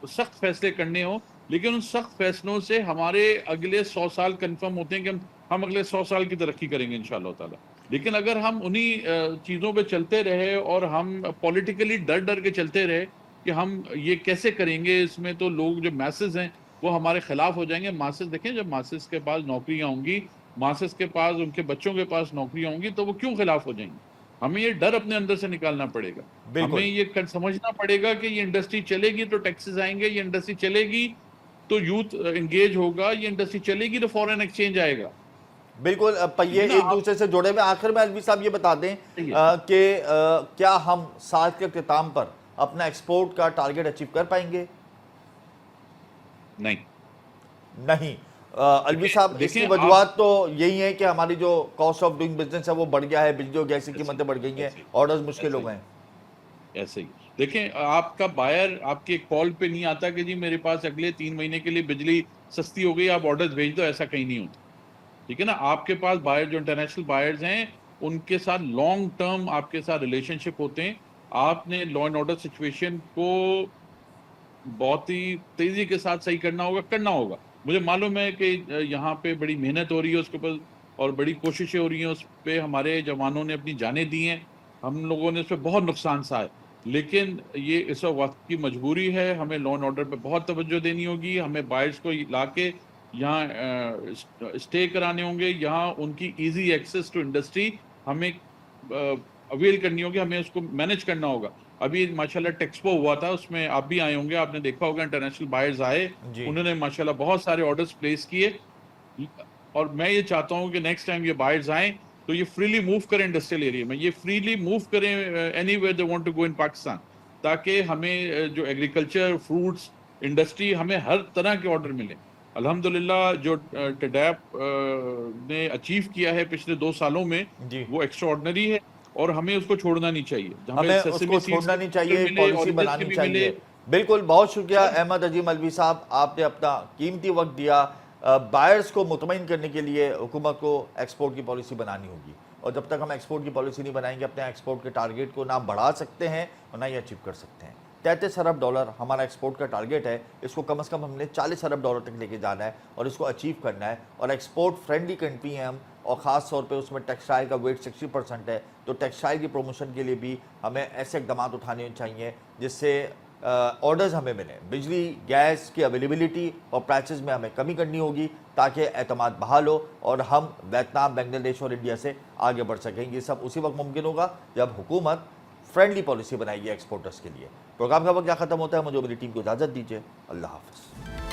S4: سخت فیصلے کرنے ہوں, لیکن ان سخت فیصلوں سے ہمارے اگلے 100 سال کنفرم ہوتے ہیں کہ ہم اگلے 100 سال کی ترقی کریں گے انشاءاللہ تعالی. لیکن اگر ہم انہی چیزوں پہ چلتے رہے اور ہم پولیٹیکلی ڈر کے چلتے رہے کہ ہم یہ کیسے کریں گے، اس میں تو لوگ جو میسز ہیں وہ ہمارے خلاف ہو جائیں گے. ماسز دیکھیں، جب ماسز کے پاس نوکریاں ہوں گی، ماسز کے پاس ان کے بچوں کے پاس نوکریاں ہوں گی، تو وہ کیوں خلاف ہو جائیں گے؟ ہمیں یہ ڈر اپنے اندر سے نکالنا پڑے گا.
S1: بالکل.
S4: ہمیں یہ سمجھنا پڑے گا کہ یہ انڈسٹری چلے گی تو ٹیکسز آئیں گے، یہ انڈسٹری چلے گی تو یوتھ انگیج ہوگا، یہ انڈسٹری چلے گی تو فورن ایکسچینج آئے گا.
S1: بالکل پہیے ایک دوسرے سے جڑے ہوئے. آخر میں الوی صاحب یہ بتا دیں کہ کیا ہم سال کے اختتام پر اپنا ایکسپورٹ کا ٹارگٹ اچیو کر پائیں گے؟ نہیں. الوی صاحب اس کی وجوہات تو یہی ہیں کہ ہماری جو کاسٹ آف ڈوئنگ بزنس ہے وہ بڑھ گیا ہے، بجلی اور گیس کی قیمتیں بڑھ گئی ہیں، آرڈرز مشکل ہو گئے ہیں.
S4: ایسے ہی دیکھیں، آپ کا بائر آپ کے کال پہ نہیں آتا کہ جی میرے پاس اگلے 3 مہینے کے لیے بجلی سستی ہو گئی، آپ آرڈرز بھیج دو. ایسا کہیں نہیں ہوتا، ٹھیک ہے نا. آپ کے پاس بائر جو انٹرنیشنل بائرز ہیں ان کے ساتھ لانگ ٹرم آپ کے ساتھ ریلیشن شپ ہوتے ہیں. آپ نے لا اینڈ آرڈر سچویشن کو بہت ہی تیزی کے ساتھ صحیح کرنا ہوگا. مجھے معلوم ہے کہ یہاں پہ بڑی محنت ہو رہی ہے اس کے اوپر، اور بڑی کوششیں ہو رہی ہیں اس پہ. ہمارے جوانوں نے اپنی جانیں دی ہیں، ہم لوگوں نے اس پہ بہت نقصان سہا ہے، لیکن یہ اس وقت کی مجبوری ہے. ہمیں لا اینڈ آرڈر پہ بہت توجہ دینی ہوگی. ہمیں بائرز کو لا کے یہاں اسٹے کرانے ہوں گے، یہاں ان کی ایزی ایکسس ٹو انڈسٹری ہمیں اویل کرنی ہوگی، ہمیں اس کو مینج کرنا ہوگا. ابھی ماشاءاللہ ٹیکسپو ہوا تھا، اس میں آپ بھی آئے ہوں گے، آپ نے دیکھا ہوگا انٹرنیشنل بائرز آئے، انہوں نے ماشاءاللہ بہت سارے آرڈرز پلیس کیے. اور میں یہ چاہتا ہوں کہ نیکسٹ ٹائم یہ بائرز آئیں تو یہ فریلی موو کریں انڈسٹریل ایریا میں، یہ فریلی موو کریں anywhere they want to go in Pakistan, تاکہ ہمیں جو ایگریکلچر، فروٹس انڈسٹری، ہمیں ہر طرح کے آرڈر ملیں. الحمدللہ جو ٹیڈیپ نے اچیو کیا ہے پچھلے 2 سالوں میں وہ ایکسٹرا آرڈنری ہے، اور ہمیں اس کو چھوڑنا نہیں چاہیے.
S1: ہمیں اس کو چھوڑنا نہیں چاہیے، پالیسی بنانی چاہیے. بالکل. بہت شکریہ احمد عظیم الوی صاحب، آپ نے اپنا قیمتی وقت دیا. بائرز کو مطمئن کرنے کے لیے حکومت کو ایکسپورٹ کی پالیسی بنانی ہوگی، اور جب تک ہم ایکسپورٹ کی پالیسی نہیں بنائیں گے اپنے ایکسپورٹ کے ٹارگٹ کو نہ بڑھا سکتے ہیں اور نہ ہی اچیو کر سکتے ہیں. 33 ارب ڈالر ہمارا ایکسپورٹ کا ٹارگٹ ہے، اس کو کم از کم ہم نے 40 ارب ڈالر تک لے کے جانا ہے اور اس کو اچیو کرنا ہے. اور ایکسپورٹ فرینڈلی کنٹری ہیں ہم، اور خاص طور پہ اس میں ٹیکسٹائل کا ویٹ 60% ہے، تو ٹیکسٹائل کی پروموشن کے لیے بھی ہمیں ایسے اقدامات اٹھانے چاہیے جس سے آرڈرز ہمیں ملیں. بجلی گیس کی اویلیبلٹی اور پرائسز میں ہمیں کمی کرنی ہوگی تاکہ اعتماد بحال ہو اور ہم ویتنام، بنگلہ دیش اور انڈیا سے آگے بڑھ سکیں. یہ سب اسی وقت ممکن ہوگا جب حکومت فرینڈلی پالیسی بنائے گی ایکسپورٹرز کے لیے. پروگرام کا وقت کیا ختم ہوتا ہے، مجھے میری ٹیم کو اجازت دیجیے. اللہ حافظ.